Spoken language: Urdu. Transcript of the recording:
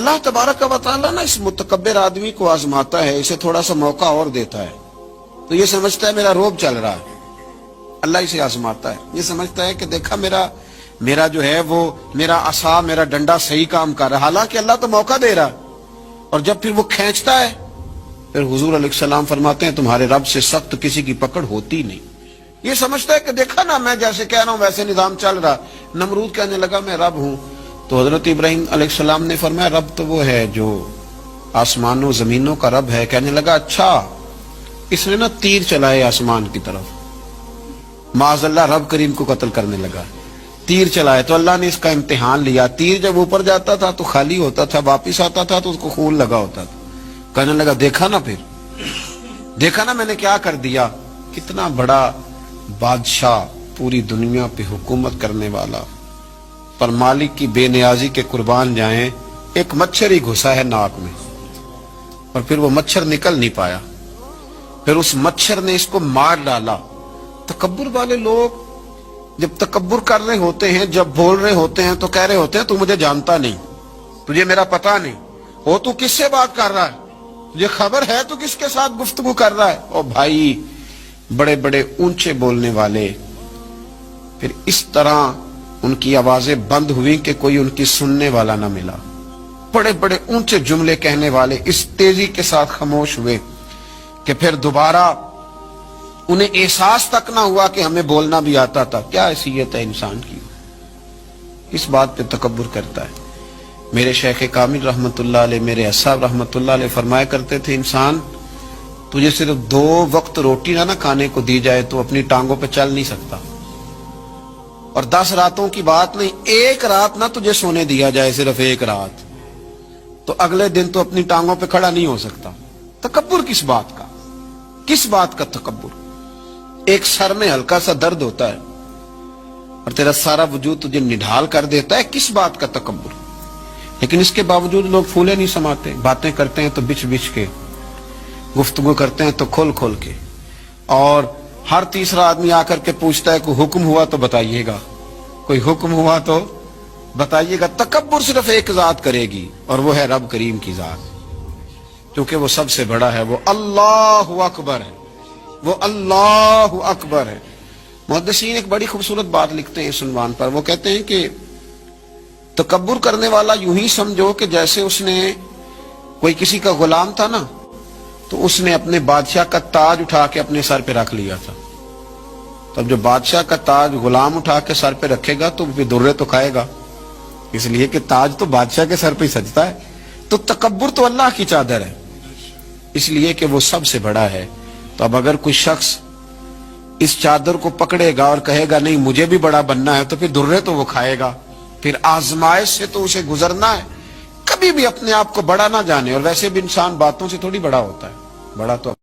اللہ تبارک و تعالیٰ نا اس متکبر آدمی کو آزماتا ہے، اسے تھوڑا سا موقع اور دیتا ہے، تو یہ سمجھتا ہے میرا روب چل رہا ہے۔ اللہ اسے آزماتا ہے، یہ سمجھتا ہے کہ دیکھا میرا جو ہے وہ میرا عصا، میرا ڈنڈا صحیح کام کر رہا ہے، حالانکہ اللہ تو موقع دے رہا ہے۔ اور جب پھر وہ کھینچتا ہے، پھر حضور علیہ السلام فرماتے ہیں تمہارے رب سے سخت کسی کی پکڑ ہوتی نہیں۔ یہ سمجھتا ہے کہ دیکھا نا میں جیسے کہہ رہا ہوں ویسے نظام چل رہا۔ نمرود کہنے لگا میں رب ہوں، تو حضرت ابراہیم علیہ السلام نے فرمایا رب تو وہ ہے جو آسمانوں زمینوں کا رب ہے۔ کہنے لگا اچھا، اس نے نا تیر چلائے آسمان کی طرف، معاذ اللہ رب کریم کو قتل کرنے لگا۔ تیر چلائے تو اللہ نے اس کا امتحان لیا، تیر جب اوپر جاتا تھا تو خالی ہوتا تھا، واپس آتا تھا تو اس کو خون لگا ہوتا تھا۔ کہنے لگا دیکھا نا، پھر دیکھا نا میں نے کیا کر دیا، کتنا بڑا بادشاہ، پوری دنیا پہ حکومت کرنے والا، پر مالک کی بے نیازی کے قربان جائیں، ایک مچھر ہی گھسا ہے ناک میں، اور پھر وہ مچھر نکل نہیں پایا، پھر اس مچھر نے اس کو مار ڈالا۔ تکبر والے لوگ جب تکبر کر رہے ہوتے ہیں، جب بول رہے ہوتے ہیں تو کہہ رہے ہوتے ہیں تو مجھے جانتا نہیں، تجھے میرا پتہ نہیں، وہ تو کس سے بات کر رہا ہے، تجھے خبر ہے تو کس کے ساتھ گفتگو کر رہا ہے۔ او بھائی، بڑے بڑے اونچے بولنے والے، پھر اس طرح ان کی آوازیں بند ہوئی کہ کوئی ان کی سننے والا نہ ملا۔ بڑے بڑے اونچے جملے کہنے والے اس تیزی کے ساتھ خاموش ہوئے کہ پھر دوبارہ انہیں احساس تک نہ ہوا کہ ہمیں بولنا بھی آتا تھا۔ کیا حیثیت ہے انسان کی، اس بات پہ تکبر کرتا ہے۔ میرے شیخ کامل رحمت اللہ علیہ، میرے اصحاب رحمت اللہ علیہ فرمایا کرتے تھے انسان تجھے صرف 2 وقت روٹی نہ کھانے کو دی جائے تو اپنی ٹانگوں پہ چل نہیں سکتا، اور 10 راتوں کی بات نہیں، 1 رات نہ تجھے سونے دیا جائے، صرف 1 رات، تو اگلے دن تو اپنی ٹانگوں پہ کھڑا نہیں ہو سکتا۔ تکبر کس بات کا، کس بات کا تکبر؟ ایک سر میں ہلکا سا درد ہوتا ہے اور تیرا سارا وجود تجھے نڈھال کر دیتا ہے، کس بات کا تکبر؟ لیکن اس کے باوجود لوگ پھولے نہیں سماتے، باتیں کرتے ہیں تو بچ بچ کے، گفتگو کرتے ہیں تو کھول کھول کے، اور ہر تیسرا آدمی آ کر کے پوچھتا ہے کوئی حکم ہوا تو بتائیے گا، کوئی حکم ہوا تو بتائیے گا۔ تکبر صرف ایک ذات کرے گی، اور وہ ہے رب کریم کی ذات، کیونکہ وہ سب سے بڑا ہے، وہ اللہ اکبر ہے، وہ اللہ اکبر ہے۔ محدثین ایک بڑی خوبصورت بات لکھتے ہیں اس عنوان پر، وہ کہتے ہیں کہ تکبر کرنے والا یوں ہی سمجھو کہ جیسے اس نے کوئی کسی کا غلام تھا نا، تو اس نے اپنے بادشاہ کا تاج اٹھا کے اپنے سر پہ رکھ لیا تھا۔ تب جو بادشاہ کا تاج غلام اٹھا کے سر پہ رکھے گا تو پھر درے تو کھائے گا، اس لیے کہ تاج تو بادشاہ کے سر پہ ہی سجتا ہے۔ تو تکبر تو اللہ کی چادر ہے، اس لیے کہ وہ سب سے بڑا ہے۔ تو اب اگر کوئی شخص اس چادر کو پکڑے گا اور کہے گا نہیں مجھے بھی بڑا بننا ہے، تو پھر درے تو وہ کھائے گا، پھر آزمائش سے تو اسے گزرنا ہے۔ کبھی بھی اپنے آپ کو بڑا نہ جانے، اور ویسے بھی انسان باتوں سے تھوڑی بڑا ہوتا ہے، بڑا تو